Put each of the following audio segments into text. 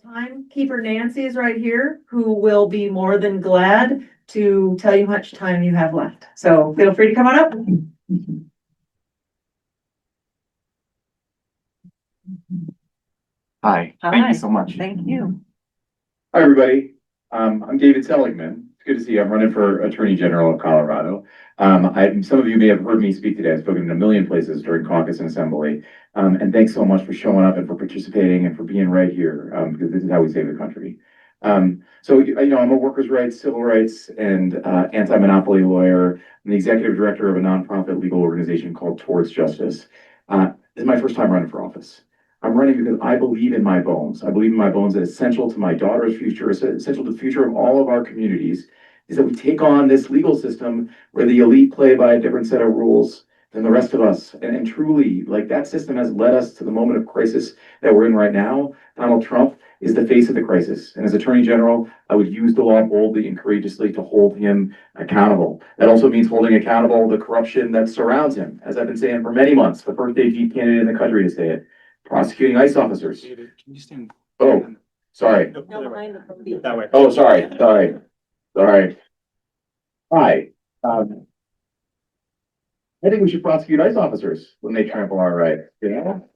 Timekeeper Nancy is right here, who will be more than glad to tell you how much time you have left. So feel free to come on up. Hi, thank you so much. Thank you. Hi, everybody. I'm David Seligman. It's good to see you. I'm running for Attorney General of Colorado. Some of you may have heard me speak today. I've spoken in a million places during caucus and assembly. And thanks so much for showing up and for participating and for being right here, because this is how we save the country. I'm a workers' rights, civil rights, and anti-monopoly lawyer. I'm the executive director of a nonprofit legal organization called Towards Justice. This is my first time running for office. I'm running because I believe in my bones. I believe in my bones that essential to my daughter's future, essential to the future of all of our communities, is that we take on this legal system where the elite play by a different set of rules than the rest of us. And truly, like, that system has led us to the moment of crisis that we're in right now. Donald Trump is the face of the crisis. And as Attorney General, I would use the law boldly and courageously to hold him accountable. That also means holding accountable the corruption that surrounds him, as I've been saying for many months, the first AG candidate in the country to say it. Prosecuting ICE officers. David, can you stand? Oh, sorry. No, that way. Oh, sorry. Hi. I think we should prosecute ICE officers when they trample our rights, you know?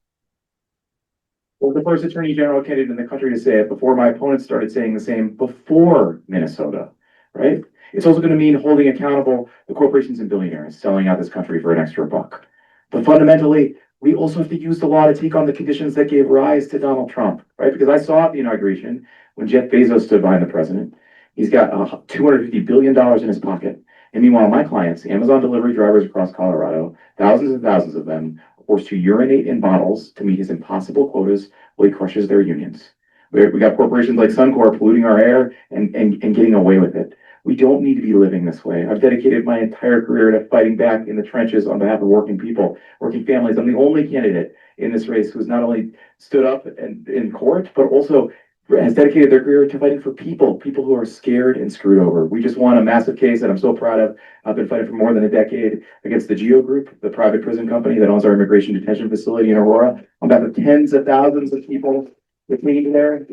Well, the first Attorney General candidate in the country to say it before my opponents started saying the same before Minnesota, right? It's also going to mean holding accountable the corporations and billionaires selling out this country for an extra buck. But fundamentally, we also have to use the law to take on the conditions that gave rise to Donald Trump, right? Because I saw at the inauguration when Jeff Bezos stood behind the president. He's got $250 billion in his pocket. And meanwhile, my clients, Amazon delivery drivers across Colorado, thousands and thousands of them, are forced to urinate in bottles to meet his impossible quotas while he crushes their unions. We got corporations like Suncor polluting our air and getting away with it. We don't need to be living this way. I've dedicated my entire career to fighting back in the trenches on behalf of working people, working families. I'm the only candidate in this race who's not only stood up in court, but also has dedicated their career to fighting for people who are scared and screwed over. We just won a massive case that I'm so proud of. I've been fighting for more than a decade against the GEO Group, the private prison company that owns our immigration detention facility in Aurora, on behalf of tens of thousands of people detained there.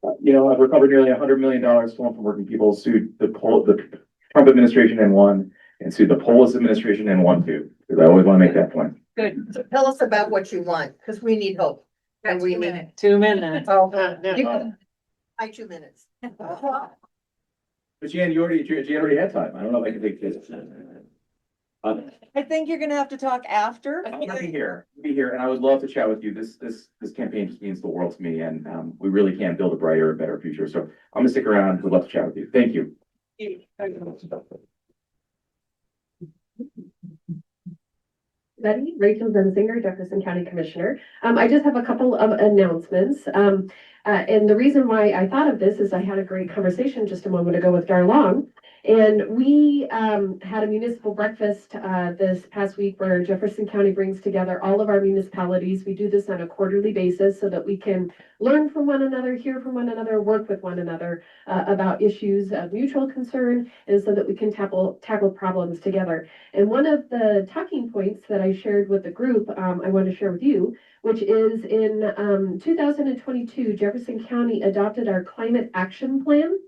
I've recovered nearly $100 million stolen from working people, sued the Trump administration and won, and sued the Polis administration and won too, because I always want to make that point. Good. So tell us about what you want, because we need hope. And we need. 2 minutes. Oh, hi, 2 minutes. But Jan, you already had time. I don't know if I can take this. I think you're gonna have to talk after. I'll be here, and I would love to chat with you. This campaign just means the world to me, and we really can build a brighter and better future. So I'm gonna stick around. Would love to chat with you. Thank you. Rachel Zenzinger, Jefferson County Commissioner. I just have a couple of announcements. And the reason why I thought of this is I had a great conversation just a moment ago with Darlong. And we had a municipal breakfast this past week where Jefferson County brings together all of our municipalities. We do this on a quarterly basis so that we can learn from one another, hear from one another, work with one another about issues of mutual concern, and so that we can tackle problems together. And one of the talking points that I shared with the group, I want to share with you, which is in 2022, Jefferson County adopted our climate action plan.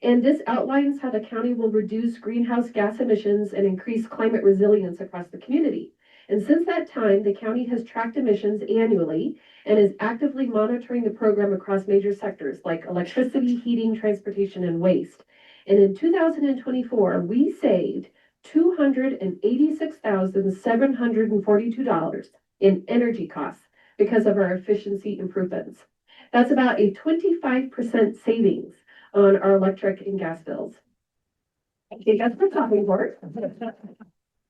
And this outlines how the county will reduce greenhouse gas emissions and increase climate resilience across the community. And since that time, the county has tracked emissions annually and is actively monitoring the program across major sectors like electricity, heating, transportation, and waste. And in 2024, we saved $286,742 in energy costs because of our efficiency improvements. That's about a 25% savings on our electric and gas bills. I think that's the talking point.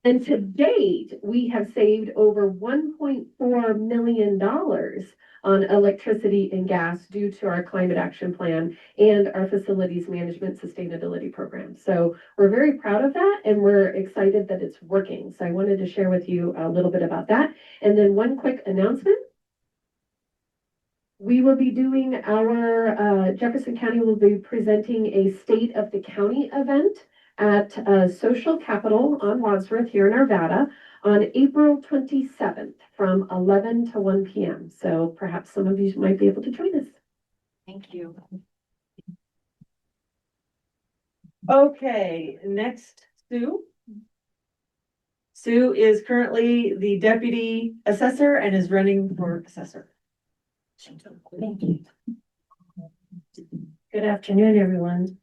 And to date, we have saved over $1.4 million on electricity and gas due to our climate action plan and our facilities management sustainability program. So we're very proud of that, and we're excited that it's working. So I wanted to share with you a little bit about that. And then one quick announcement. We will be doing our, Jefferson County will be presenting a State of the County event at Social Capital on Wadsworth here in Arvada on April 27th from 11 to 1 p.m. So perhaps some of you might be able to join us. Thank you. Okay, next, Sue. Sue is currently the deputy assessor and is running for assessor. Thank you. Good afternoon, everyone.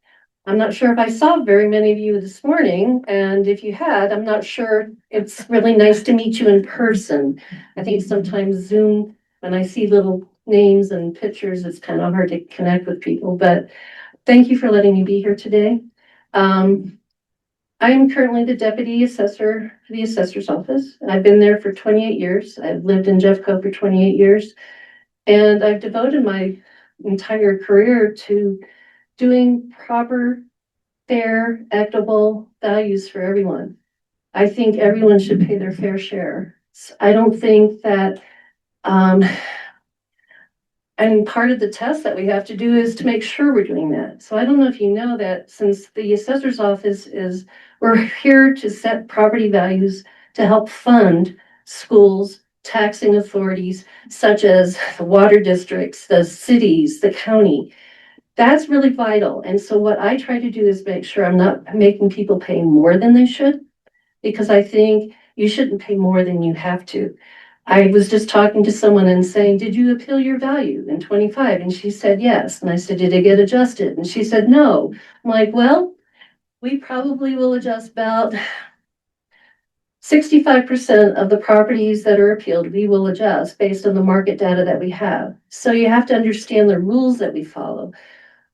I'm not sure if I saw very many of you this morning, and if you had, I'm not sure. It's really nice to meet you in person. I think sometimes Zoom, when I see little names and pictures, it's kind of hard to connect with people, but thank you for letting me be here today. I am currently the deputy assessor for the assessor's office. I've been there for 28 years. I've lived in Jeffco for 28 years, and I've devoted my entire career to doing proper, fair, equitable values for everyone. I think everyone should pay their fair share. I don't think that, and part of the test that we have to do is to make sure we're doing that. So I don't know if you know that since the assessor's office we're here to set property values to help fund schools, taxing authorities, such as the water districts, the cities, the county. That's really vital. And so what I try to do is make sure I'm not making people pay more than they should, because I think you shouldn't pay more than you have to. I was just talking to someone and saying, did you appeal your value in 25? And she said, yes. And I said, did it get adjusted? And she said, no. I'm like, well, we probably will adjust about 65% of the properties that are appealed, we will adjust based on the market data that we have. So you have to understand the rules that we follow.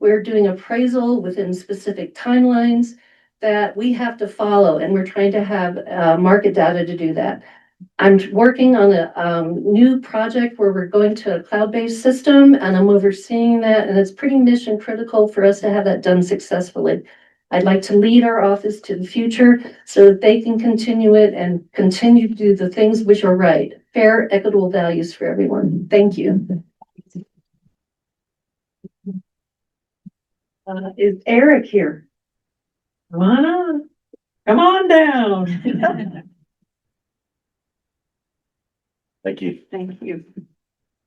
We're doing appraisal within specific timelines that we have to follow, and we're trying to have market data to do that. I'm working on a new project where we're going to a cloud-based system, and I'm overseeing that, and it's pretty mission critical for us to have that done successfully. I'd like to lead our office to the future so that they can continue it and continue to do the things which are right, fair, equitable values for everyone. Thank you. Is Eric here? Come on on. Come on down. Thank you. Thank you.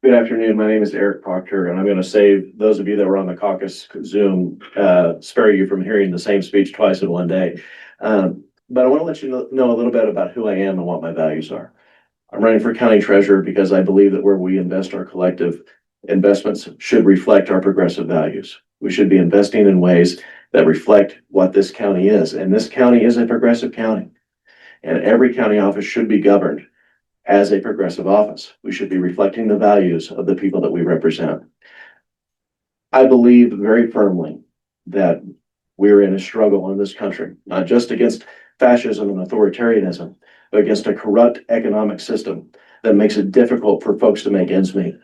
Good afternoon. My name is Eric Proctor, and I'm going to save those of you that were on the caucus Zoom, spare you from hearing the same speech twice in one day. But I want to let you know a little bit about who I am and what my values are. I'm running for county treasurer because I believe that where we invest our collective investments should reflect our progressive values. We should be investing in ways that reflect what this county is. And this county is a progressive county. And every county office should be governed as a progressive office. We should be reflecting the values of the people that we represent. I believe very firmly that we're in a struggle in this country, not just against fascism and authoritarianism, but against a corrupt economic system that makes it difficult for folks to make ends meet.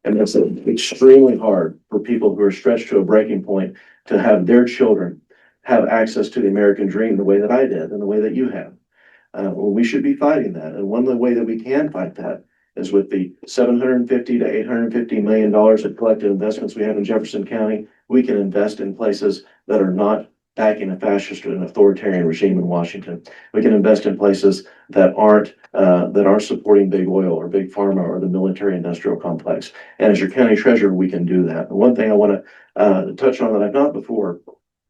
And makes it extremely hard for people who are stretched to a breaking point to have their children have access to the American dream the way that I did and the way that you have. Well, we should be fighting that. And one of the ways that we can fight that is with the $750 to $850 million of collective investments we have in Jefferson County. We can invest in places that are not backing a fascist or an authoritarian regime in Washington. We can invest in places that aren't supporting big oil or big pharma or the military industrial complex. And as your county treasurer, we can do that. And one thing I want to touch on that I've not before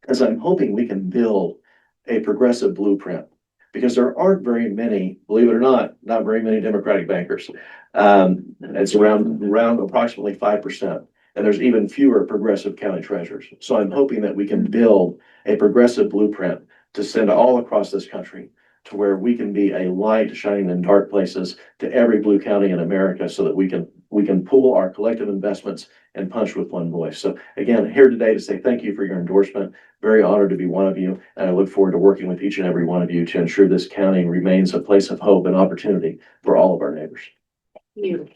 is I'm hoping we can build a progressive blueprint, because there aren't very many, believe it or not very many Democratic bankers. It's around approximately 5%. And there's even fewer progressive county treasurers. So I'm hoping that we can build a progressive blueprint to send all across this country to where we can be a light shining in dark places to every blue county in America, so that we can pool our collective investments and punch with one voice. So again, here today to say thank you for your endorsement. Very honored to be one of you. And I look forward to working with each and every one of you to ensure this county remains a place of hope and opportunity for all of our neighbors. Thank you.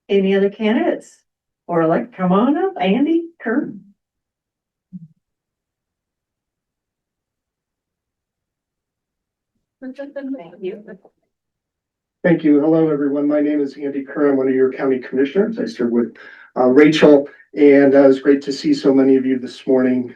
Any other candidates? Or like, come on up, Andy, Kurt. Thank you. Thank you. Hello, everyone. My name is Andy Kerr. I'm one of your county commissioners. I serve with Rachel, and it was great to see so many of you this morning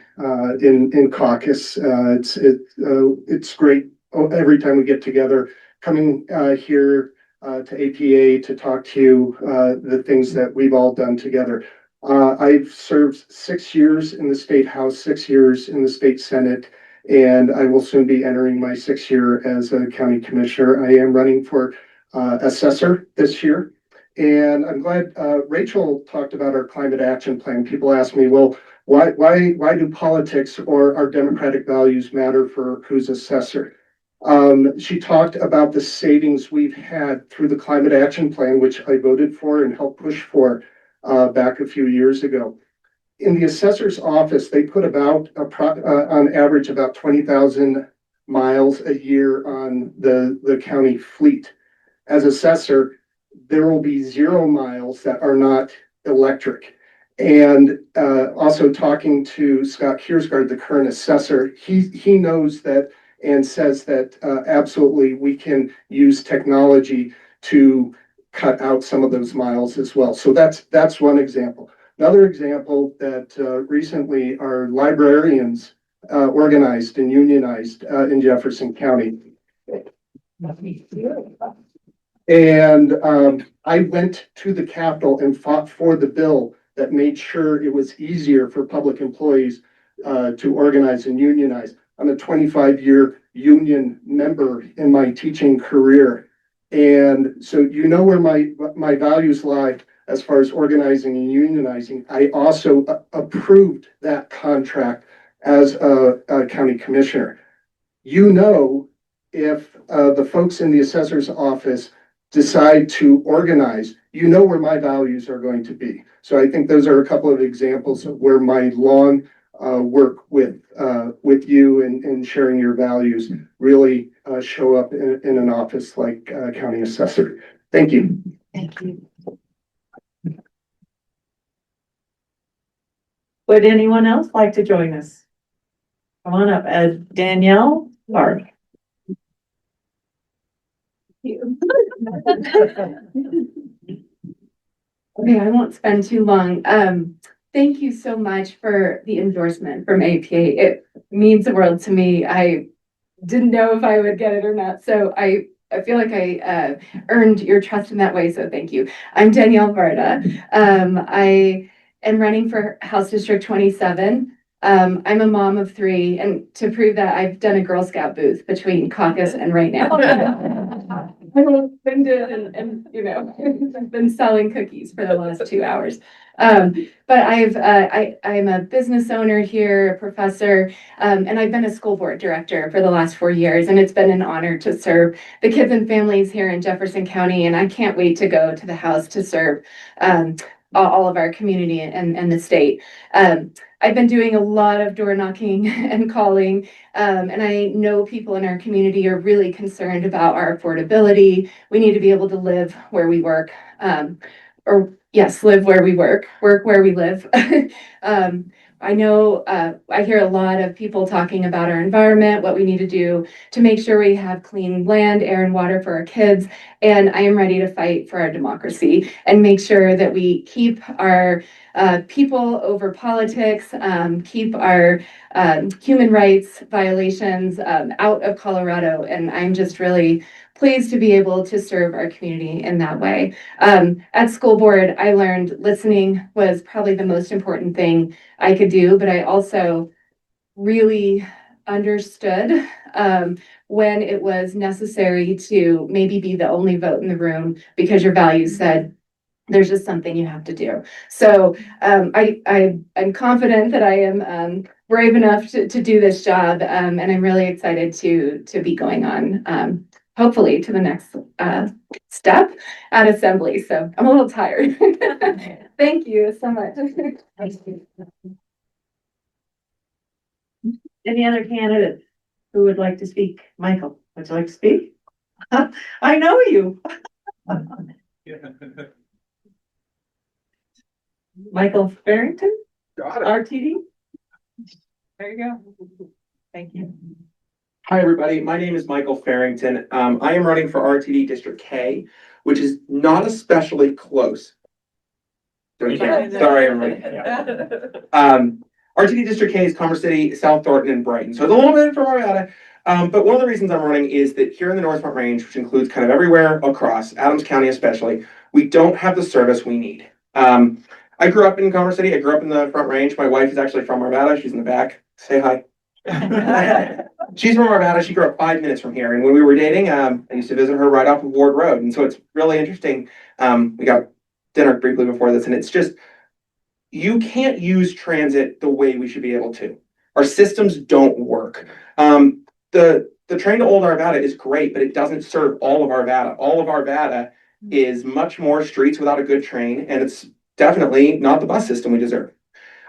in caucus. It's great every time we get together, coming here to APA to talk to you, the things that we've all done together. I've served 6 years in the State House, 6 years in the State Senate, and I will soon be entering my 6th year as a county commissioner. I am running for assessor this year. And I'm glad Rachel talked about our climate action plan. People ask me, well, why do politics or our democratic values matter for who's assessor? She talked about the savings we've had through the climate action plan, which I voted for and helped push for back a few years ago. In the assessor's office, they put about on average about 20,000 miles a year on the county fleet. As assessor, there will be 0 miles that are not electric. And also talking to Scott Kiersgaard, the current assessor, he knows that and says that absolutely we can use technology to cut out some of those miles as well. So that's one example. Another example that recently our librarians organized and unionized in Jefferson County. And I went to the Capitol and fought for the bill that made sure it was easier for public employees to organize and unionize. I'm a 25-year union member in my teaching career. And so you know where my values lie as far as organizing and unionizing. I also approved that contract as a county commissioner. You know, if the folks in the assessor's office decide to organize, you know where my values are going to be. So I think those are a couple of examples of where my long work with you and sharing your values really show up in an office like county assessor. Thank you. Thank you. Would anyone else like to join us? Come on up, Danielle Barb. Okay, I won't spend too long. Thank you so much for the endorsement from APA. It means the world to me. I didn't know if I would get it or not, so I feel like I earned your trust in that way, so thank you. I'm Danielle Varda. I am running for House District 27. I'm a mom of 3, and to prove that, I've done a Girl Scout booth between caucus and right now. My husband did, and you know, I've been selling cookies for the last 2 hours. But I'm a business owner here, a professor, and I've been a school board director for the last 4 years, and it's been an honor to serve the kids and families here in Jefferson County, and I can't wait to go to the House to serve all of our community and the state. I've been doing a lot of door knocking and calling, and I know people in our community are really concerned about our affordability. We need to be able to live where we work, live where we work where we live. I know I hear a lot of people talking about our environment, what we need to do to make sure we have clean land, air, and water for our kids. And I am ready to fight for our democracy and make sure that we keep our people over politics, keep our human rights violations out of Colorado. And I'm just really pleased to be able to serve our community in that way. At school board, I learned listening was probably the most important thing I could do, but I also really understood when it was necessary to maybe be the only vote in the room because your values said there's just something you have to do. So I'm confident that I am brave enough to do this job, and I'm really excited to be going on hopefully to the next step at assembly. So I'm a little tired. Thank you so much. Any other candidates who would like to speak? Michael, would you like to speak? I know you. Michael Farrington, RTD. There you go. Thank you. Hi, everybody. My name is Michael Farrington. I am running for RTD District K, which is not especially close. Sorry, everybody. RTD District K is Commerce City, South Thornton, and Brighton. So it's a little bit from Arvada. But one of the reasons I'm running is that here in the North Front Range, which includes kind of everywhere across Adams County especially, we don't have the service we need. I grew up in Commerce City. I grew up in the Front Range. My wife is actually from Arvada. She's in the back. Say hi. She's from Arvada. She grew up 5 minutes from here. And when we were dating, I used to visit her right off of Ward Road. And so it's really interesting. We got dinner briefly before this, and it's just, you can't use transit the way we should be able to. Our systems don't work. The train to Old Arvada is great, but it doesn't serve all of Arvada. All of Arvada is much more streets without a good train, and it's definitely not the bus system we deserve.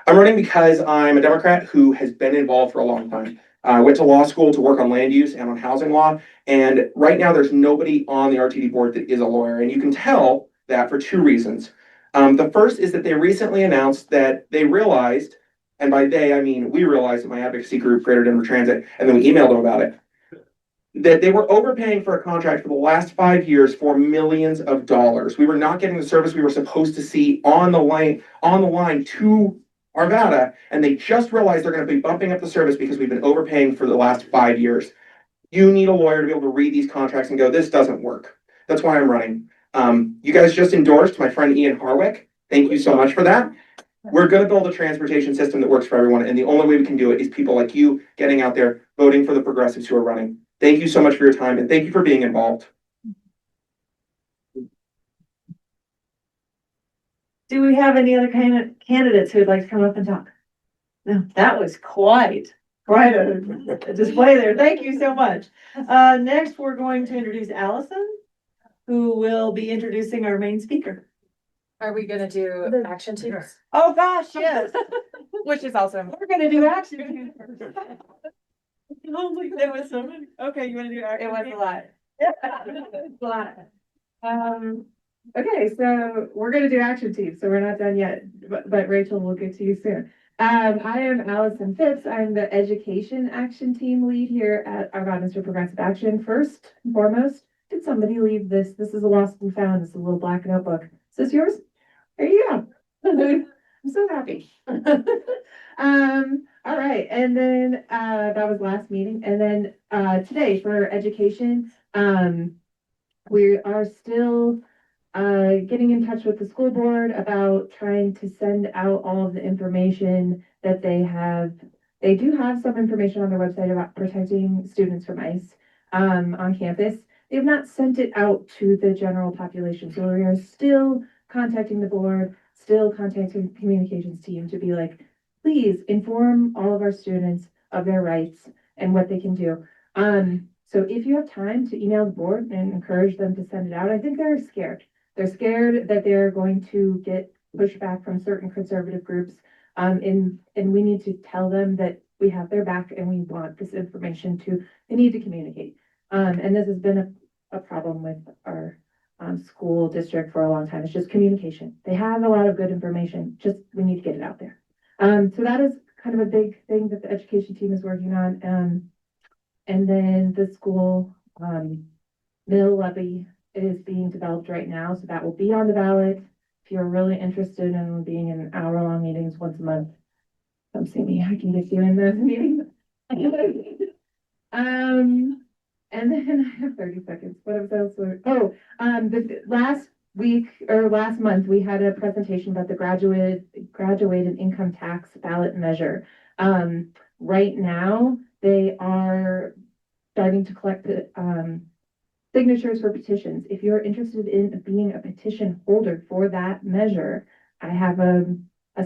I'm running because I'm a Democrat who has been involved for a long time. I went to law school to work on land use and on housing law, and right now there's nobody on the RTD board that is a lawyer, and you can tell that for two reasons. The first is that they recently announced that they realized, and by they, I mean we realized in my advocacy group, Greater Denver Transit, and then we emailed them about it, that they were overpaying for a contract for the last 5 years for millions of dollars. We were not getting the service we were supposed to see on the line to Arvada, and they just realized they're going to be bumping up the service because we've been overpaying for the last 5 years. You need a lawyer to be able to read these contracts and go, this doesn't work. That's why I'm running. You guys just endorsed my friend Ian Harwick. Thank you so much for that. We're going to build a transportation system that works for everyone, and the only way we can do it is people like you getting out there, voting for the progressives who are running. Thank you so much for your time, and thank you for being involved. Do we have any other candidates who would like to come up and talk? No, that was quite a display there. Thank you so much. Next, we're going to introduce Allison, who will be introducing our main speaker. Are we gonna do action teams? Oh, gosh, yes. Which is awesome. We're gonna do action teams first. Holy, there was so many. Okay, you wanna do action? It was a lot. It's a lot. Okay, so we're gonna do action teams, so we're not done yet, but Rachel will get to you soon. I am Allison Phipps. I'm the education action team lead here at Arvadans for Progressive Action. First and foremost, did somebody leave this? This is a lost and found. It's a little black notebook. Is this yours? There you go. I'm so happy. All right, and then that was last meeting, and then today for education, we are still getting in touch with the school board about trying to send out all of the information that they have. They do have some information on their website about protecting students from ICE on campus. They have not sent it out to the general population, so we are still contacting the board, still contacting the communications team to be like, please inform all of our students of their rights and what they can do. So if you have time to email the board and encourage them to send it out, I think they're scared. They're scared that they're going to get pushback from certain conservative groups. And we need to tell them that we have their back and we want this information they need to communicate. And this has been a problem with our school district for a long time. It's just communication. They have a lot of good information, just we need to get it out there. So that is kind of a big thing that the education team is working on. And then the school mill levy is being developed right now, so that will be on the ballot. If you're really interested in being in hour-long meetings once a month, come see me. I can get you in those meetings. And then I have 30 seconds. What else? The last week or last month, we had a presentation about the graduated income tax ballot measure. Right now, they are starting to collect the signatures for petitions. If you're interested in being a petition holder for that measure, I have a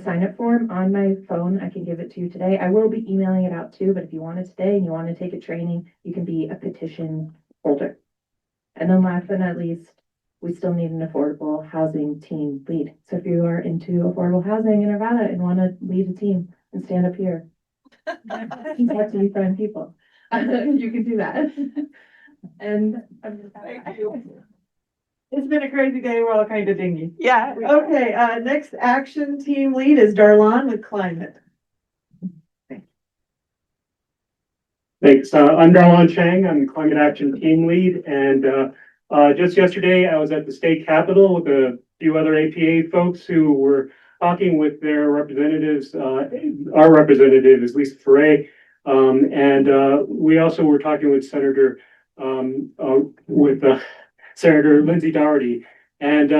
sign-up form on my phone. I can give it to you today. I will be emailing it out too, but if you want it today and you want to take a training, you can be a petition holder. And then last but not least, we still need an affordable housing team lead. So if you are into affordable housing in Arvada and want to lead a team and stand up here, talk to you fine people, you can do that. And I'm just Thank you. It's been a crazy day. We're all kind of dingy. Yeah. Okay, next action team lead is Darlon with climate. Thanks. I'm Darlon Chang. I'm the Climate Action Team Lead. And just yesterday, I was at the state capitol with a few other APA folks who were talking with their representatives. Our representative is Lisa Ferre. We also were talking with Senator Lindsay Doherty. And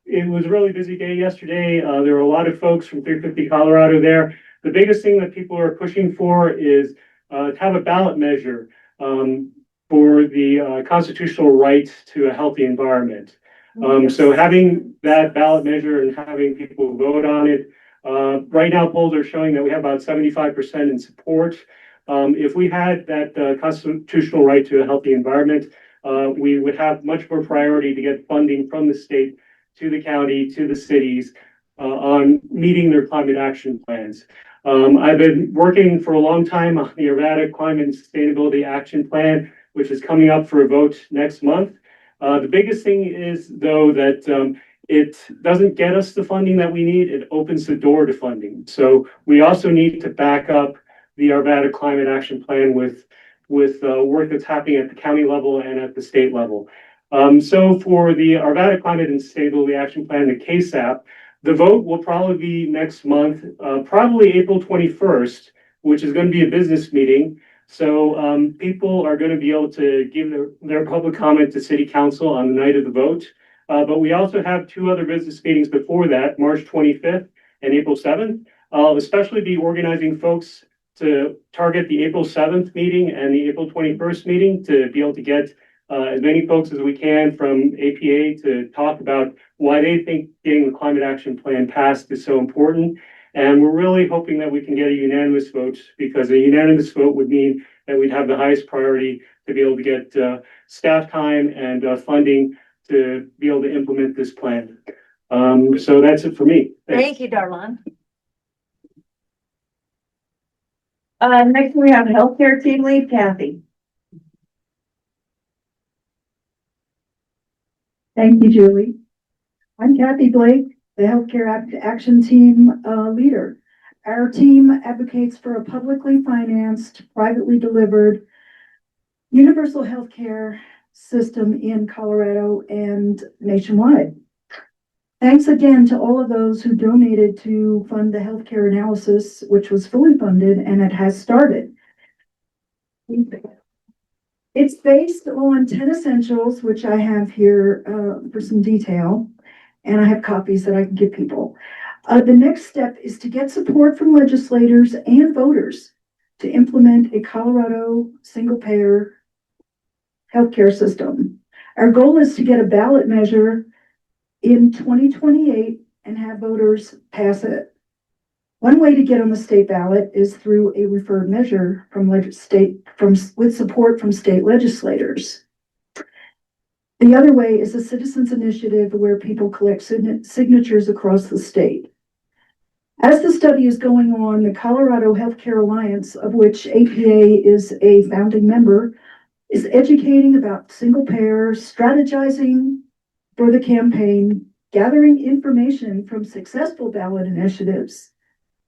it was a really busy day yesterday. There were a lot of folks from 350 Colorado there. The biggest thing that people are pushing for is to have a ballot measure for the constitutional right to a healthy environment. So having that ballot measure and having people vote on it, right now polls are showing that we have about 75% in support. If we had that constitutional right to a healthy environment, we would have much more priority to get funding from the state to the county, to the cities on meeting their climate action plans. I've been working for a long time on the Arvada Climate and Sustainability Action Plan, which is coming up for a vote next month. The biggest thing is, though, that it doesn't get us the funding that we need. It opens the door to funding. So we also need to back up the Arvada Climate Action Plan with work that's happening at the county level and at the state level. So for the Arvada Climate and Sustainability Action Plan, the KSAP, the vote will probably be next month, probably April 21st, which is going to be a business meeting. So people are going to be able to give their public comment to City Council on the night of the vote. But we also have two other business meetings before that, March 25th and April 7th. I'll especially be organizing folks to target the April 7th meeting and the April 21st meeting to be able to get as many folks as we can from APA to talk about why they think getting the climate action plan passed is so important. And we're really hoping that we can get a unanimous vote, because a unanimous vote would mean that we'd have the highest priority to be able to get staff time and funding to be able to implement this plan. So that's it for me. Thanks. Thank you, Darlon. Next we have healthcare team lead, Kathy. Thank you, Julie. I'm Kathy Blake, the Healthcare Action Team leader. Our team advocates for a publicly financed, privately delivered, universal healthcare system in Colorado and nationwide. Thanks again to all of those who donated to fund the healthcare analysis, which was fully funded and it has started. It's based on 10 essentials, which I have here for some detail, and I have copies that I can give people. The next step is to get support from legislators and voters to implement a Colorado single-payer healthcare system. Our goal is to get a ballot measure in 2028 and have voters pass it. One way to get on the state ballot is through a referred measure with support from state legislators. The other way is a citizens initiative where people collect signatures across the state. As the study is going on, the Colorado Healthcare Alliance, of which APA is a founding member, is educating about single payer, strategizing for the campaign, gathering information from successful ballot initiatives,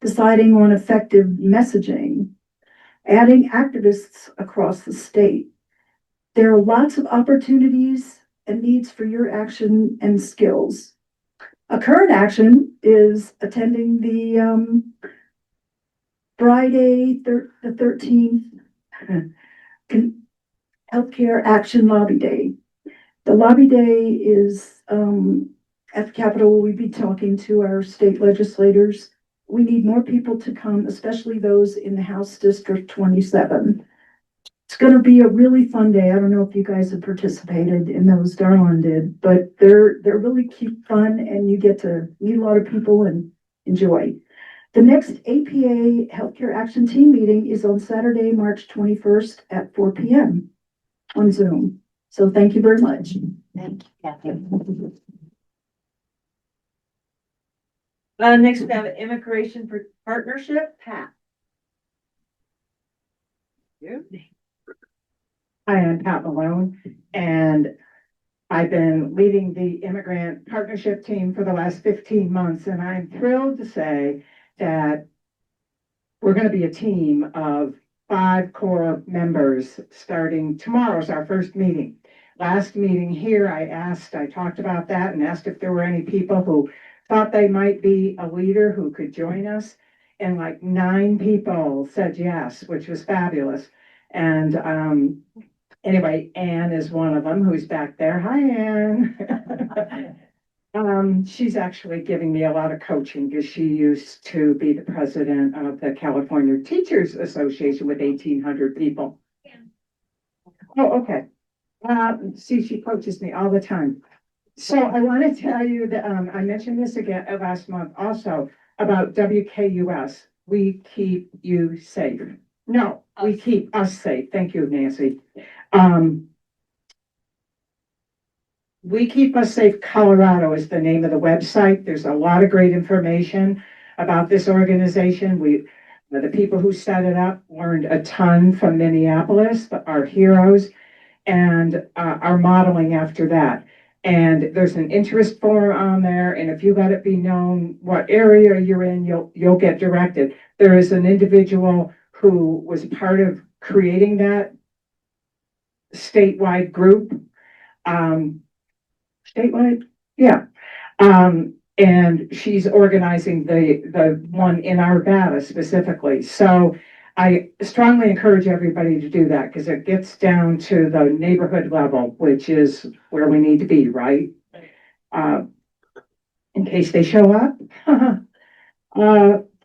deciding on effective messaging, adding activists across the state. There are lots of opportunities and needs for your action and skills. A current action is attending the Friday, the 13th Healthcare Action Lobby Day. The Lobby Day is at the Capitol. We'll be talking to our state legislators. We need more people to come, especially those in the House District 27. It's going to be a really fun day. I don't know if you guys have participated in those. Darlon did, but they're really cute, fun, and you get to meet a lot of people and enjoy. The next APA Healthcare Action Team meeting is on Saturday, March 21st at 4 p.m. on Zoom. So thank you very much. Thank you, Kathy. Next we have Immigration Partnership, Pat. I am Pat Malone, and I've been leading the Immigrant Partnership Team for the last 15 months, and I'm thrilled to say that we're going to be a team of 5 core members starting tomorrow's our first meeting. Last meeting here, I talked about that and asked if there were any people who thought they might be a leader who could join us. and like 9 people said yes, which was fabulous. And, anyway, Anne is one of them who's back there. Hi, Anne. She's actually giving me a lot of coaching because she used to be the president of the California Teachers Association with 1,800 people. Oh, okay. See, she coaches me all the time. So I want to tell you that, I mentioned this again last month also about WKUS. We keep you safe. No, we keep us safe. Thank you, Nancy. We Keep Us Safe Colorado is the name of the website. There's a lot of great information about this organization. The people who set it up learned a ton from Minneapolis, our heroes, and are modeling after that. And there's an interest form on there, and if you let it be known what area you're in, you'll get directed. There is an individual who was part of creating that statewide group. Statewide? Yeah. And she's organizing the one in Arvada specifically. So I strongly encourage everybody to do that because it gets down to the neighborhood level, which is where we need to be, right? In case they show up.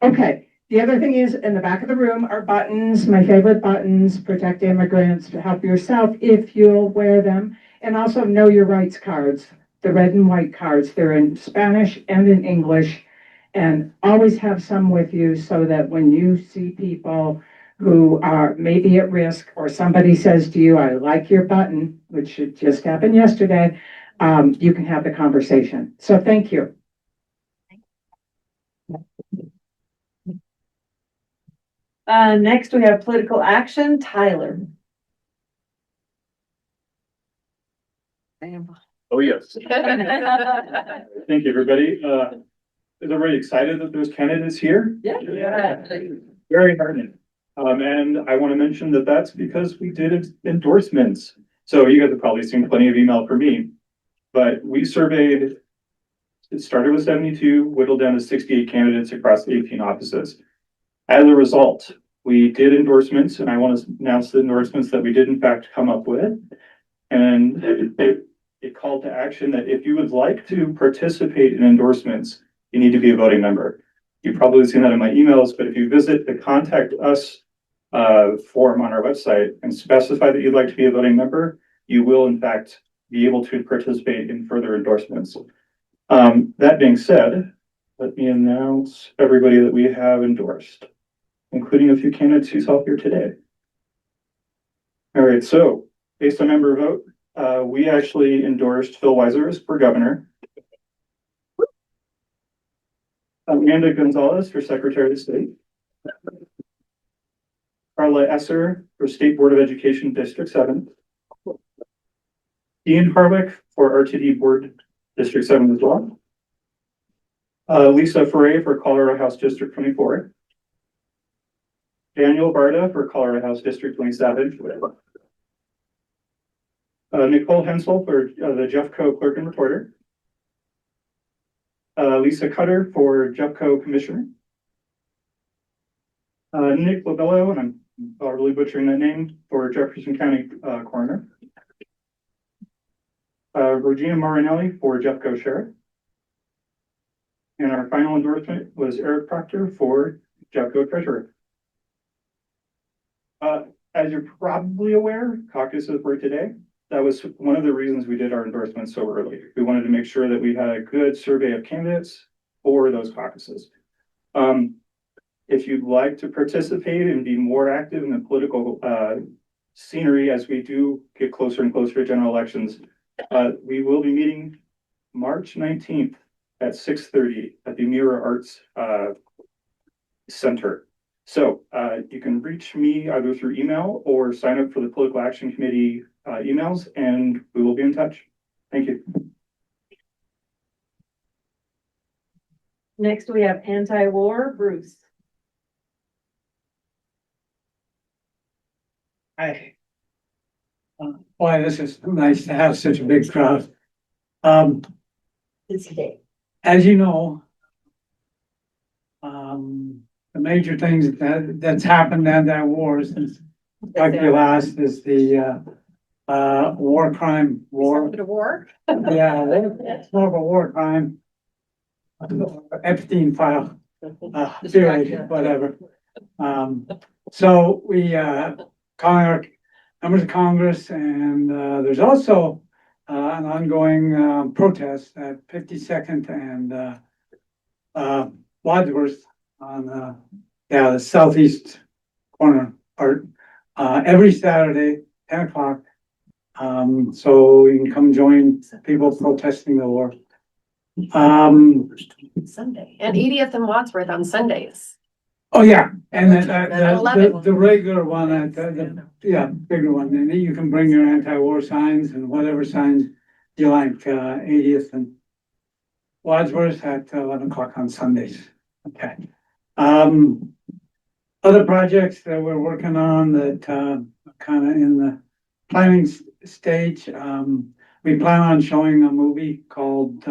Okay. The other thing is in the back of the room are buttons, my favorite buttons, protect immigrants, to help yourself if you'll wear them. And also know your rights cards, the red and white cards. They're in Spanish and in English. And always have some with you so that when you see people who are maybe at risk or somebody says to you, I like your button, which just happened yesterday, you can have the conversation. So thank you. Next we have political action, Tyler. Oh, yes. Thank you, everybody. Is everybody excited that there's candidates here? Yeah. Very heartening. And I want to mention that that's because we did endorsements. So you guys have probably seen plenty of email from me, but we surveyed, it started with 72, whittled down to 68 candidates across 18 offices. As a result, we did endorsements, and I want to announce the endorsements that we did in fact come up with. And a call to action that if you would like to participate in endorsements, you need to be a voting member. You've probably seen that in my emails, but if you visit the Contact Us form on our website and specify that you'd like to be a voting member, you will in fact be able to participate in further endorsements. That being said, let me announce everybody that we have endorsed, including a few candidates who's out here today. All right, so based on member vote, we actually endorsed Phil Weiser for governor, Amanda Gonzalez for Secretary of State, Carla Esser for State Board of Education District 7, Ian Harwick for RTD Board District 7 as well, Lisa Foray for Colorado House District 24, Daniel Barda for Colorado House District 27, Nicole Hensel for the Jeffco Clerk and Reporter, Lisa Cutter for Jeffco Commissioner, Nick Labello, and I'm probably butchering that name, for Jefferson County Coroner, Regina Marinelli for Jeffco Sheriff, and our final endorsement was Eric Proctor for Jeffco Treasurer. As you're probably aware, caucuses were today. That was one of the reasons we did our endorsement so early. We wanted to make sure that we had a good survey of candidates for those caucuses. If you'd like to participate and be more active in the political scenery as we do get closer and closer to general elections, we will be meeting March 19th at 6:30 at the Mira Arts Center. So you can reach me either through email or sign up for the Political Action Committee emails, and we will be in touch. Thank you. Next, we have anti-war, Bruce. Hi. Boy, this is nice to have such a big crowd. As you know, the major things that's happened in that war since like the last is the war crime war. The war? Yeah, it's more of a war crime. Epstein file, theory, whatever. So we, calling our members of Congress, and, there's also, an ongoing, protest at 52nd and, Wadsworth on, the southeast corner part, every Saturday, 10 o'clock. So you can come join people protesting the war. Sunday. And Edith and Wadsworth on Sundays. Oh, yeah, and then, Eleven. the regular one, bigger one, and then you can bring your anti-war signs and whatever signs you like, 80th and Wadsworth at 11 o'clock on Sundays. Okay. Other projects that we're working on that, kind of in the planning stage, we plan on showing a movie called,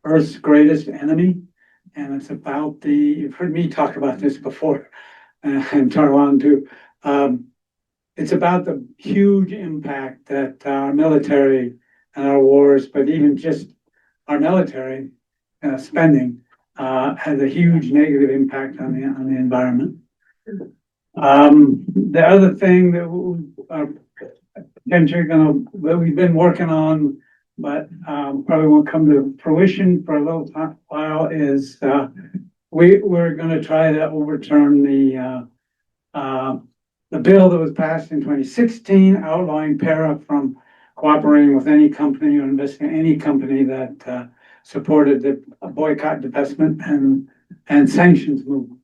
Earth's Greatest Enemy. And it's about you've heard me talk about this before, and Tarwan too. It's about the huge impact that our military and our wars, but even just our military spending, has a huge negative impact on the environment. The other thing that we've been working on, but probably won't come to fruition for a little while, is we're going to try to overturn the bill that was passed in 2016 outlawing para from cooperating with any company or investing in any company that supported the boycott, divestment, and sanctions movement.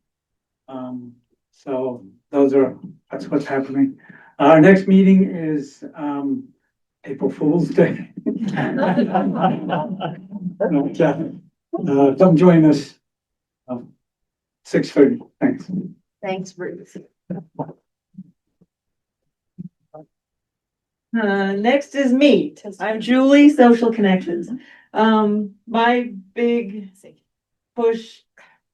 So that's what's happening. Our next meeting is April Fool's Day. Come join us. 6:30. Thanks. Thanks, Bruce. Next is me. I'm Julie, Social Connections. My big push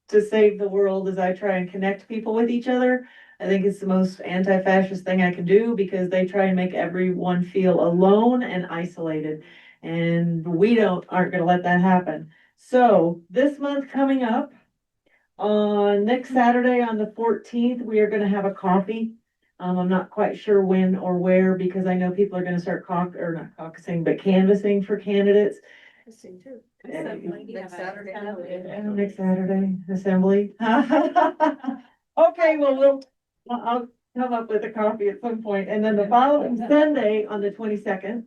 to save the world is I try and connect people with each other. I think it's the most anti-fascist thing I can do because they try and make everyone feel alone and isolated. And we aren't gonna let that happen. So this month coming up, on next Saturday on the 14th, we are gonna have a coffee. I'm not quite sure when or where because I know people are gonna start not caucusing, but canvassing for candidates. Next Saturday. Next Saturday, assembly. Okay, well, I'll come up with a copy at some point, and then the following Sunday on the 22nd,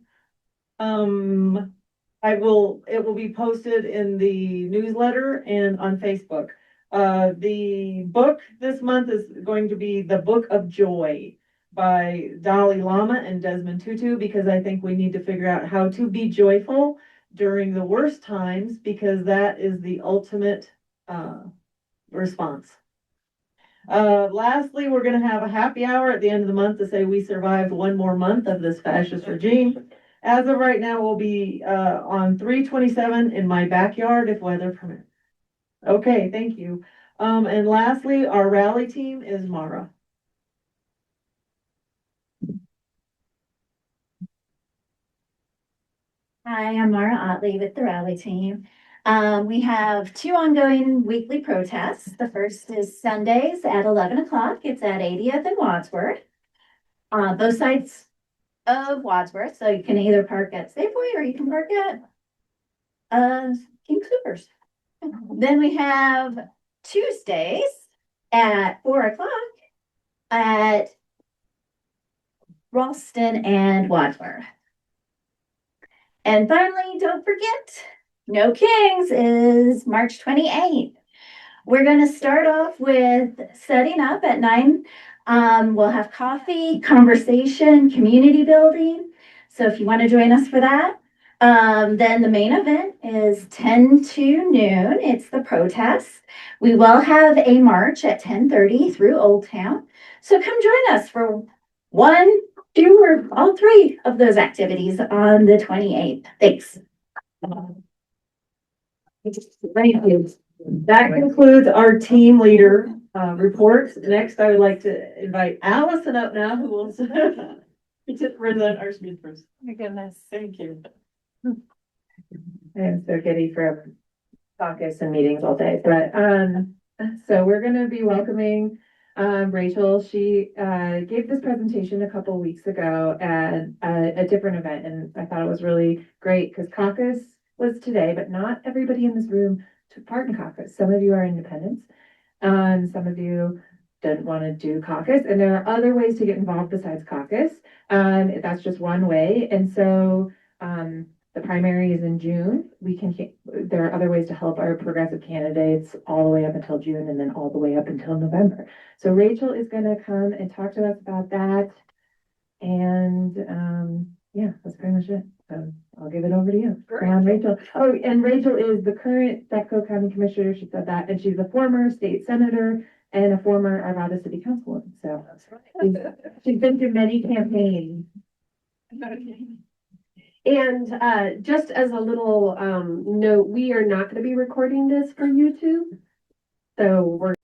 it will be posted in the newsletter and on Facebook. The book this month is going to be The Book of Joy by Dalai Lama and Desmond Tutu, because I think we need to figure out how to be joyful during the worst times, because that is the ultimate response. Lastly, we're going to have a happy hour at the end of the month to say we survived one more month of this fascist regime. As of right now, we'll be on 327 in my backyard if weather permits. Okay, thank you. And lastly, our rally team is Mara. Hi, I'm Mara Otley with the rally team. We have 2 ongoing weekly protests. The first is Sundays at 11 o'clock. It's at 80th and Wadsworth. Both sides of Wadsworth, so you can either park at Safeway or you can park at King Soopers. Then we have Tuesdays at 4 o'clock at Ralston and Wadsworth. And finally, don't forget, No Kings is March 28th. We're going to start off with setting up at 9. We'll have coffee, conversation, community building. So if you want to join us for that, then the main event is 10 to noon. It's the protest. We will have a march at 10:30 through Old Town. So come join us for 1, 2, or all 3 of those activities on the 28th. Thanks. Thank you. That concludes our team leader reports. Next, I would like to invite Allison up now, who will present our speakers. My goodness. Thank you. I am so giddy from caucus and meetings all day, but, so we're gonna be welcoming, Rachel. She, gave this presentation a couple weeks ago at a different event, and I thought it was really great, because caucus was today, but not everybody in this room took part in caucus. Some of you are independents, some of you didn't want to do caucus, and there are other ways to get involved besides caucus. That's just one way, and so, the primary is in June. There are other ways to help our progressive candidates all the way up until June and then all the way up until November. So Rachel is gonna come and talk to us about that. And, yeah, that's pretty much it. So I'll give it over to you. Go on, Rachel. Oh, and Rachel is the current Becko County Commissioner. She said that, and she's a former state senator and a former Arvada City Councilwoman. So she's been through many campaigns. And just as a little note, we are not going to be recording this for YouTube. So we're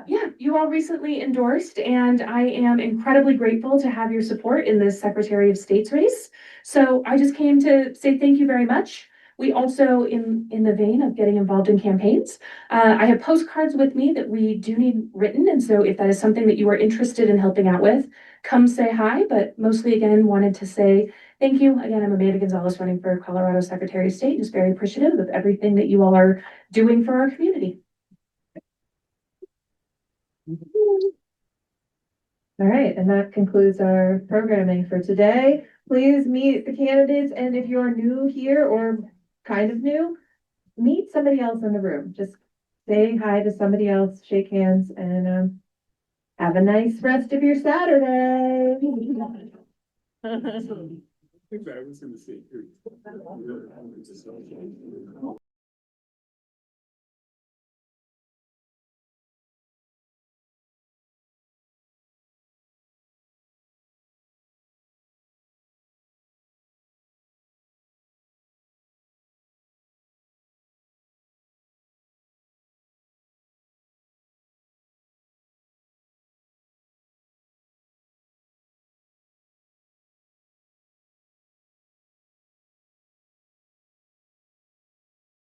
Yeah, you all recently endorsed, and I am incredibly grateful to have your support in this Secretary of State's race. So I just came to say thank you very much. We also, in the vein of getting involved in campaigns, I have postcards with me that we do need written. And so if that is something that you are interested in helping out with, come say hi. But mostly, again, wanted to say thank you. Again, I'm Amanda Gonzalez, running for Colorado Secretary of State. Just very appreciative of everything that you all are doing for our community. All right, and that concludes our programming for today. Please meet the candidates, and if you're new here or kind of new, meet somebody else in the room. Just say hi to somebody else, shake hands, and have a nice rest of your Saturday. I think that was in the same period.